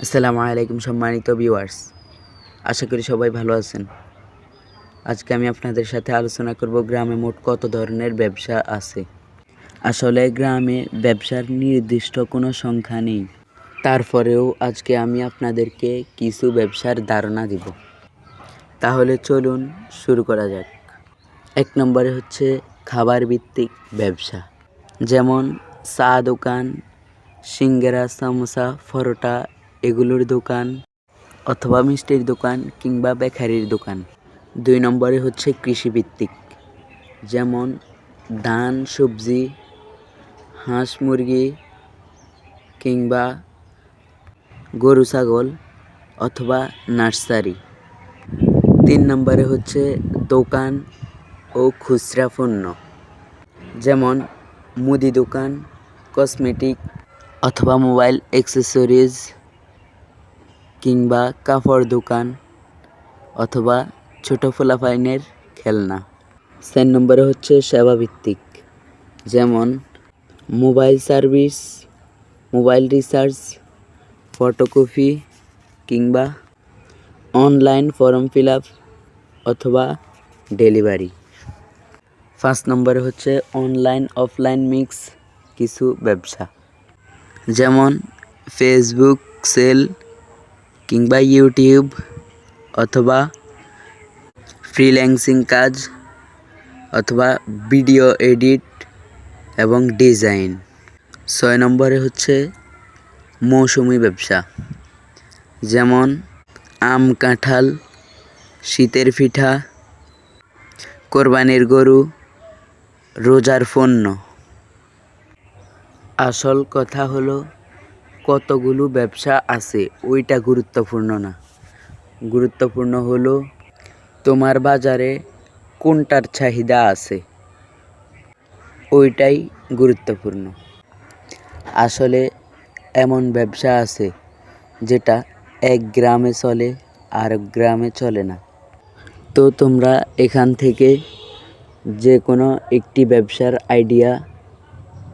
আসসালামু আলাইকুম সম্মানিত ভিউয়ার্স, আশা করি সবাই ভালো আছেন। আজকে আমি আপনাদের সাথে আলোচনা করব গ্রামে মোট কত ধরনের ব্যবসা আছে। আসলে গ্রামে ব্যবসার নির্দিষ্ট কোনো সংখ্যা নেই, তারপরেও আজকে আমি আপনাদেরকে কিছু ব্যবসার ধারণা দিব। তাহলে চলুন শুরু করা যাক। 1 নম্বরে হচ্ছে খাবার ভিত্তিক ব্যবসা, যেমন চা দোকান, সিঙ্গারা, সামোসা, পরোটা এগুলোর দোকান, অথবা মিষ্টির দোকান কিংবা বেকারির দোকান। 2 নম্বরে হচ্ছে কৃষিভিত্তিক, যেমন ধান, সবজি, হাঁস মুরগি কিংবা গরু ছাগল অথবা নার্সারি। 3 নম্বরে হচ্ছে দোকান ও খুচরা পণ্য, যেমন মুদি দোকান, কসমেটিক অথবা মোবাইল অ্যাক্সেসরিজ কিংবা কাপড় দোকান অথবা ছোট পোলাপাইনের খেলনা। 4 নম্বরে হচ্ছে সেবাভিত্তিক, যেমন mobile service, mobile recharge, photocopy কিংবা অনলাইন ফর্ম ফিল আপ অথবা ডেলিভারি। 5 নম্বরে হচ্ছে অনলাইন অফলাইন মিক্স কিছু ব্যবসা, যেমন ফেসবুক সেল কিংবা ইউটিউব অথবা ফ্রিল্যান্সিং কাজ অথবা ভিডিও এডিট এবং ডিজাইন। 6 নম্বরে হচ্ছে মৌসুমি ব্যবসা, যেমন আম, কাঁঠাল, শীতের পিঠা, কোরবানির গরু, রোজার পণ্য। আসল কথা হলো কতগুলো ব্যবসা আছে ওইটা গুরুত্বপূর্ণ না, গুরুত্বপূর্ণ হলো তোমার বাজারে কোনটার চাহিদা আছে, ওইটাই গুরুত্বপূর্ণ। আসলে এমন ব্যবসা আছে যেটা এক গ্রামে চলে আর গ্রামে চলে না। তো তোমরা এখান থেকে যে কোনো একটি ব্যবসার আইডিয়া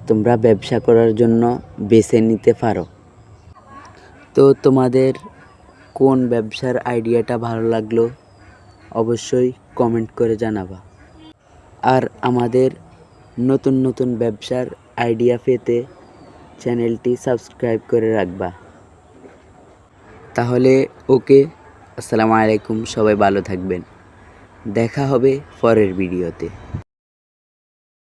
তোমরা ব্যবসা করার জন্য বেছে নিতে পারো। তো তোমাদের কোন ব্যবসার আইডিয়াটা ভালো লাগলো অবশ্যই কমেন্ট করে জানাবা। আর আমাদের নতুন নতুন ব্যবসার আইডিয়া পেতে চ্যানেলটি সাবস্ক্রাইব করে রাখবা। তাহলে ওকে, আসসালামু আলাইকুম, সবাই ভালো থাকবেন। দেখা হবে পরের ভিডিওতে।